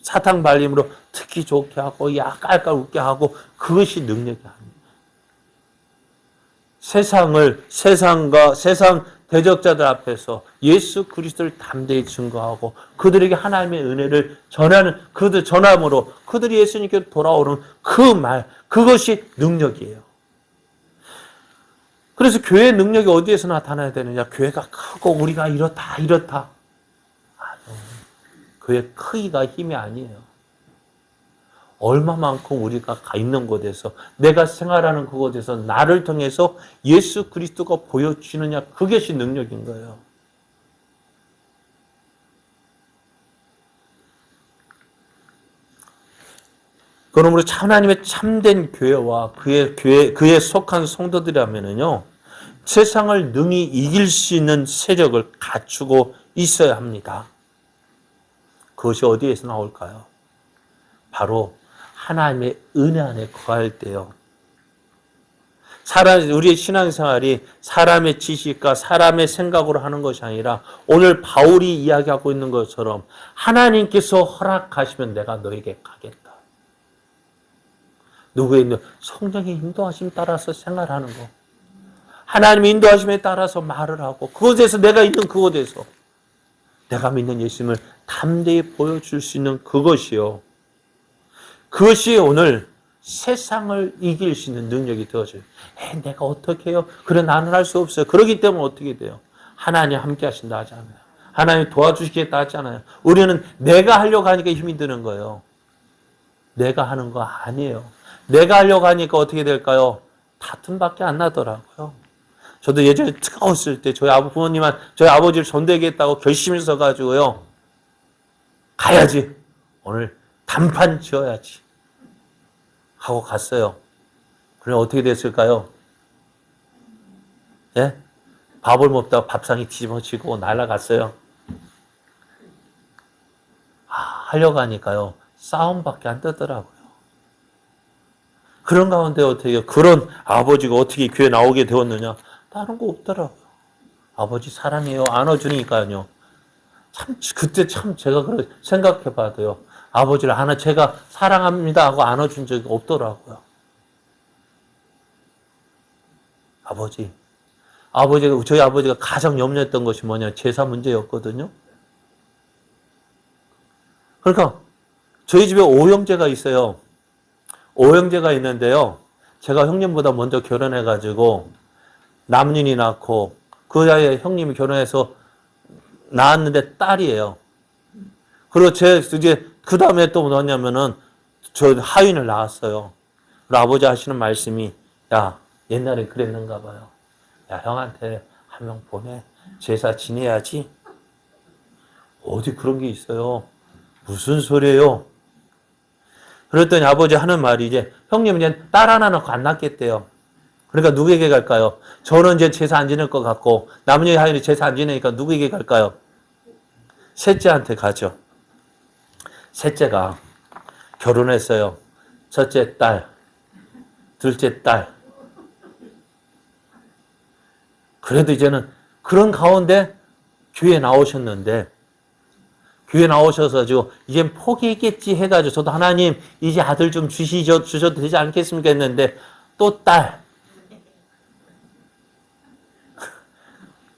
사탕 발림으로 듣기 좋게 하고 깔깔 웃게 하고 그것이 능력이 아닙니다. 세상 대적자들 앞에서 예수 그리스도를 담대히 증거하고 그들에게 하나님의 은혜를 전함으로 그들이 예수님께 돌아오는 그것이 능력이에요. 그래서 교회의 능력이 어디에서 나타나야 되느냐? 교회가 크고 우리가 이렇다. 교회 크기가 힘이 아니에요. 얼마만큼 우리가 가 있는 곳에서 내가 생활하는 그곳에서 나를 통해서 예수 그리스도가 보여주느냐 그것이 능력인 거예요. 그러므로 하나님의 참된 교회와 그에 속한 성도들이라면요 세상을 능히 이길 수 있는 세력을 갖추고 있어야 합니다. 그것이 어디에서 나올까요? 바로 하나님의 은혜 안에 거할 때요. 우리의 신앙생활이 사람의 지식과 사람의 생각으로 하는 것이 아니라 오늘 바울이 이야기하고 있는 것처럼 하나님께서 허락하시면 내가 너에게 가겠다. 누구의 성령의 인도하심 따라서 생활하는 거. 하나님의 인도하심에 따라서 말을 하고 그곳에서 내가 있는 그곳에서 내가 믿는 예수님을 담대히 보여줄 수 있는 그것이요. 그것이 오늘 세상을 이길 수 있는 능력이 되어져요. 내가 어떻게 해요? 그래 나는 할 수 없어요. 그러기 때문에 어떻게 돼요? 하나님 함께 하신다 하잖아요. 하나님 도와주시겠다 하잖아요. 우리는 내가 하려고 하니까 힘이 드는 거예요. 내가 하는 거 아니에요. 내가 하려고 하니까 어떻게 될까요? 다툼밖에 안 나더라고요. 저도 예전에 뜨거웠을 때 저희 아버지를 전도하겠다고 결심해서 가지고요. 가야지. 오늘 단판 지어야지. 하고 갔어요. 그럼 어떻게 됐을까요? 예? 밥을 먹다가 밥상이 뒤집어지고 날아갔어요. 하려고 하니까요. 싸움밖에 안 뜨더라고요. 그런 가운데 어떻게 그런 아버지가 어떻게 교회 나오게 되었느냐? 다른 거 없더라고요. 아버지 사랑해요. 안아주니까요. 그때 제가 생각해 봐도요. 아버지를 제가 사랑합니다 하고 안아준 적이 없더라고요. 저희 아버지가 가장 염려했던 것이 뭐냐, 제사 문제였거든요. 그러니까 저희 집에 오형제가 있어요. 오형제가 있는데요. 제가 형님보다 먼저 결혼해가지고 남윤이 낳고 그 사이에 형님이 결혼해서 낳았는데 딸이에요. 그리고 이제 그 다음에 또 뭐냐면은 저 하윤을 낳았어요. 그리고 아버지 하시는 말씀이, 야, 옛날에 그랬는가 봐요. 야, 형한테 한 명 보내. 제사 지내야지. 어디 그런 게 있어요. 무슨 소리예요? 그랬더니 아버지 하는 말이 이제 형님 이제 딸 하나 낳고 안 낳겠대요. 그러니까 누구에게 갈까요? 저는 이제 제사 안 지낼 것 같고 남녀 하윤이 제사 안 지내니까 누구에게 갈까요? 셋째한테 가죠. 셋째가 결혼했어요. 첫째 딸, 둘째 딸. 그래도 이제는 그런 가운데 교회 나오셨는데, 교회 나오셔서 이제 포기했겠지 해가지고 저도 하나님 이제 아들 좀 주셔도 되지 않겠습니까 했는데 또 딸.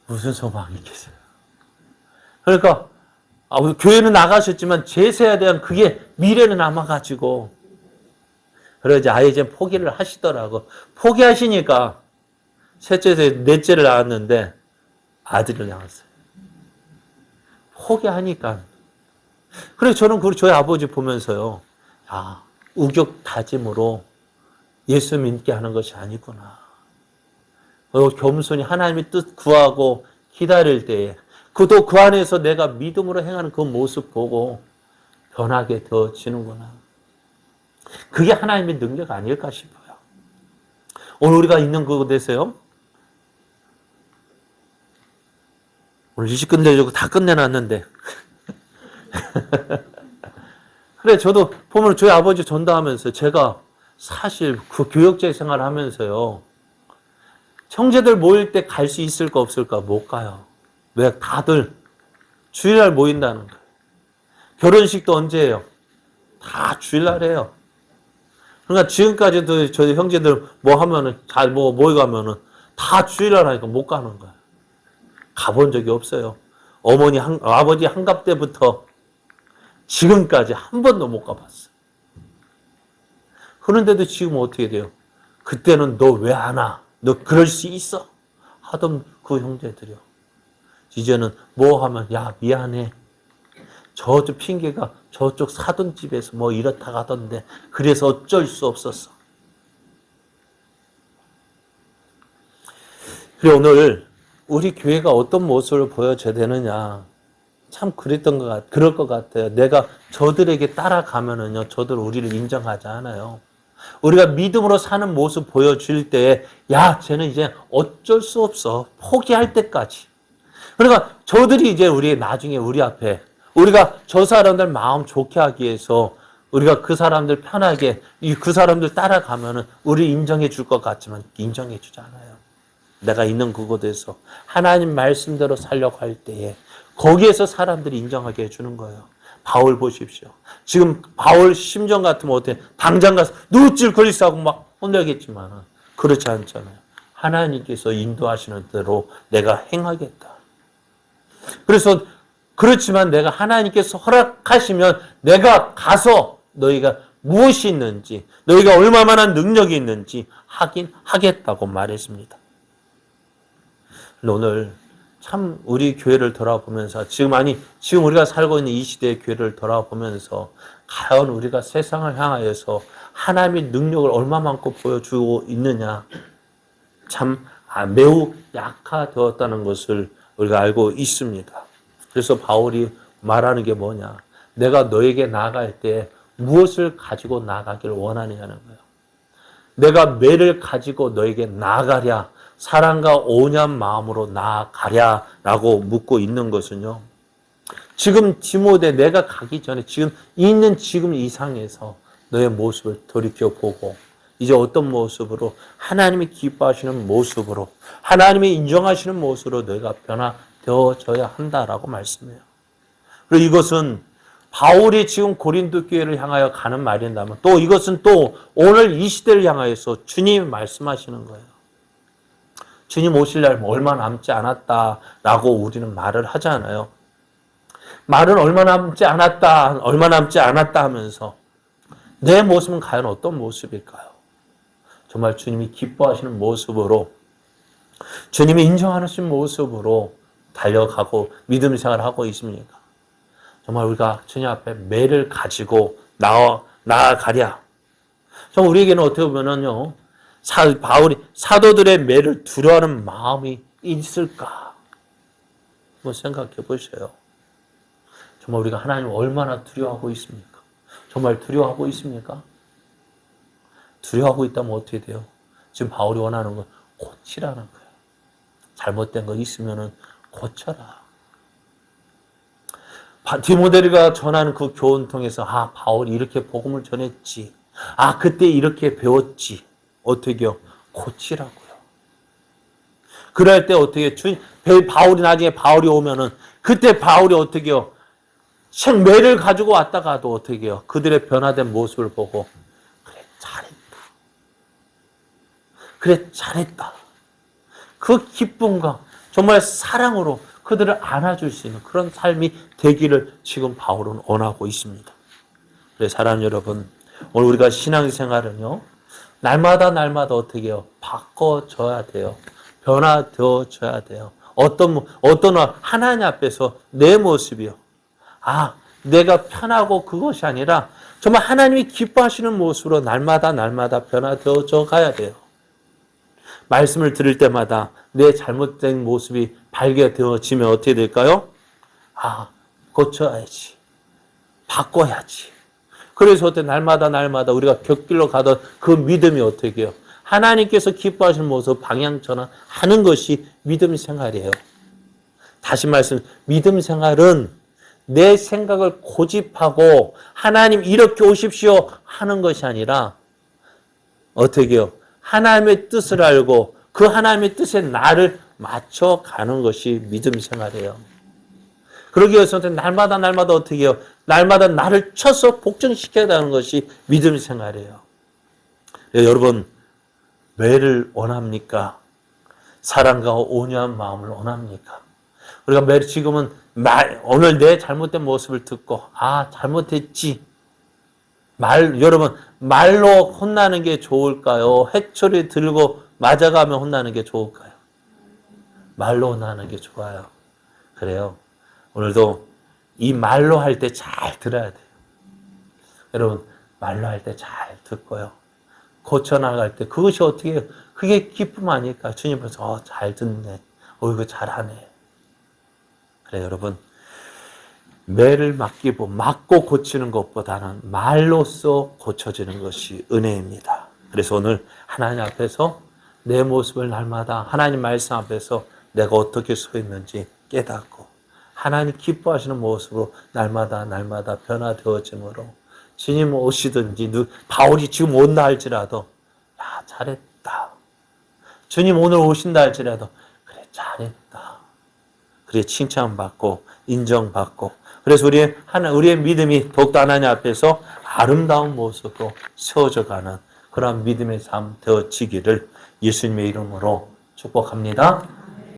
무슨 소망이 있겠어요. 그러니까 교회는 나가셨지만 제사에 대한 그게 미래는 남아가지고 그러지 아예 이제 포기를 하시더라고. 포기하시니까 셋째에서 넷째를 낳았는데 아들을 낳았어요. 포기하니까. 그래서 저는 저희 아버지 보면서요. 야, 우격다짐으로 예수 믿게 하는 것이 아니구나. 겸손히 하나님의 뜻 구하고 기다릴 때에 그도 그 안에서 내가 믿음으로 행하는 그 모습 보고 변하게 되어지는구나. 그게 하나님의 능력 아닐까 싶어요. 오늘 우리가 있는 그곳에서요. 오늘 일찍 끝내려고 다 끝내놨는데. 그래, 저도 보면 저희 아버지 전도하면서 제가 사실 그 교역제 생활 하면서요. 형제들 모일 때 갈 수 있을까 없을까? 못 가요. 왜? 다들 주일날 모인다는 거예요. 결혼식도 언제예요? 다 주일날 해요. 그러니까 지금까지도 저희 형제들 모이고 하면은 다 주일날 하니까 못 가는 거예요. 가본 적이 없어요. 아버지 한갑 때부터 지금까지 한 번도 못 가봤어요. 그런데도 지금 어떻게 돼요? 그때는 너 왜 안 와? 너 그럴 수 있어? 하던 그 형제들이요. 이제는 뭐 하면 야 미안해. 저쪽 핑계가 저쪽 사돈 집에서 뭐 이렇다 가던데 그래서 어쩔 수 없었어. 그래 오늘 우리 교회가 어떤 모습을 보여줘야 되느냐. 참 그럴 것 같아요. 내가 저들에게 따라가면은요, 저들 우리를 인정하지 않아요. 우리가 믿음으로 사는 모습 보여줄 때에, 야, 쟤는 이제 어쩔 수 없어. 포기할 때까지. 그러니까 저들이 이제 나중에 우리 앞에, 우리가 저 사람들 마음 좋게 하기 위해서 우리가 그 사람들 편하게, 그 사람들 따라가면은 우리 인정해 줄 것 같지만 인정해 주지 않아요. 내가 있는 그곳에서 하나님 말씀대로 살려고 할 때에 거기에서 사람들이 인정하게 해주는 거예요. 바울 보십시오. 지금 바울 심정 같으면 어때? 당장 가서 누질 그리스하고 막 혼내겠지만 그렇지 않잖아요. 하나님께서 인도하시는 대로 내가 행하겠다. 그래서 그렇지만 내가 하나님께서 허락하시면 내가 가서 너희가 무엇이 있는지, 너희가 얼마만한 능력이 있는지 하긴 하겠다고 말했습니다. 오늘 참 우리 교회를 돌아보면서 지금 우리가 살고 있는 이 시대의 교회를 돌아보면서 과연 우리가 세상을 향하여서 하나님의 능력을 얼마만큼 보여주고 있느냐 참 매우 약화되었다는 것을 우리가 알고 있습니다. 그래서 바울이 말하는 게 뭐냐, 내가 너에게 나아갈 때 무엇을 가지고 나아가기를 원하느냐는 거예요. 내가 매를 가지고 너에게 나아가랴, 사랑과 온유한 마음으로 나아가랴라고 묻고 있는 것은요. 지금 디모데 내가 가기 전에 지금 이 상에서 너의 모습을 돌이켜보고 이제 어떤 모습으로 하나님이 기뻐하시는 모습으로 하나님이 인정하시는 모습으로 너희가 변화되어져야 한다라고 말씀해요. 그리고 이것은 바울이 지금 고린도 교회를 향하여 가는 말인다면 또 이것은 또 오늘 이 시대를 향하여서 주님이 말씀하시는 거예요. 주님 오실 날 얼마 남지 않았다라고 우리는 말을 하잖아요. 말은 얼마 남지 않았다 하면서 내 모습은 과연 어떤 모습일까요? 정말 주님이 기뻐하시는 모습으로, 주님이 인정하시는 모습으로 달려가고 믿음 생활을 하고 있습니까? 정말 우리가 주님 앞에 매를 가지고 나아가랴. 정말 우리에게는 어떻게 보면은요, 사도들의 매를 두려워하는 마음이 있을까? 한번 생각해 보셔요. 정말 우리가 하나님을 얼마나 두려워하고 있습니까? 정말 두려워하고 있습니까? 두려워하고 있다면 어떻게 돼요? 지금 바울이 원하는 건 고치라는 거예요. 잘못된 거 있으면은 고쳐라. 디모데가 전하는 그 교훈 통해서 바울이 이렇게 복음을 전했지. 그때 이렇게 배웠지. 어떻게요? 고치라고요. 그럴 때 어떻게 나중에 바울이 오면은 그때 바울이 어떻게요? 매를 가지고 왔다가도 어떻게 해요? 그들의 변화된 모습을 보고 그래 잘했다. 그 기쁨과 정말 사랑으로 그들을 안아줄 수 있는 그런 삶이 되기를 지금 바울은 원하고 있습니다. 그래서 사랑하는 여러분, 오늘 우리가 신앙생활은요, 날마다 어떻게 해요? 바꿔줘야 돼요. 변화되어져야 돼요. 어떤 하나님 앞에서 내 모습이요. 내가 편하고 그것이 아니라 정말 하나님이 기뻐하시는 모습으로 날마다 변화되어져 가야 돼요. 말씀을 들을 때마다 내 잘못된 모습이 발견되어지면 어떻게 될까요? 고쳐야지. 바꿔야지. 그래서 날마다 우리가 곁길로 가던 그 믿음이 어떻게 해요? 하나님께서 기뻐하시는 모습 방향 전환하는 것이 믿음 생활이에요. 다시 말씀, 믿음 생활은 내 생각을 고집하고 하나님 이렇게 오십시오 하는 것이 아니라 어떻게 해요? 하나님의 뜻을 알고 그 하나님의 뜻에 나를 맞춰가는 것이 믿음 생활이에요. 그러기 위해서는 날마다 어떻게 해요? 날마다 나를 쳐서 복종시켜야 하는 것이 믿음 생활이에요. 여러분, 매를 원합니까? 사랑과 온유한 마음을 원합니까? 우리가 지금은 오늘 내 잘못된 모습을 듣고 잘못했지. 여러분, 말로 혼나는 게 좋을까요? 회초리 들고 맞아가며 혼나는 게 좋을까요? 말로 혼나는 게 좋아요. 그래요. 오늘도 이 말로 할 때 잘 들어야 돼요. 여러분, 말로 할 때 잘 듣고요. 고쳐나갈 때 그것이 어떻게 해요? 그게 기쁨 아닐까? 주님 앞에서 잘 듣네. 이거 잘하네. 그래 여러분, 매를 맞고 고치는 것보다는 말로써 고쳐지는 것이 은혜입니다. 그래서 오늘 하나님 앞에서 내 모습을 날마다 하나님 말씀 앞에서 내가 어떻게 서 있는지 깨닫고 하나님 기뻐하시는 모습으로 날마다 변화되어짐으로 주님 오시든지 바울이 지금 온다 할지라도 잘했다. 주님 오늘 오신다 할지라도 그래 잘했다. 그래 칭찬받고 인정받고 그래서 우리의 믿음이 더욱더 하나님 앞에서 아름다운 모습으로 세워져가는 그런 믿음의 삶 되어지기를 예수님의 이름으로 축복합니다.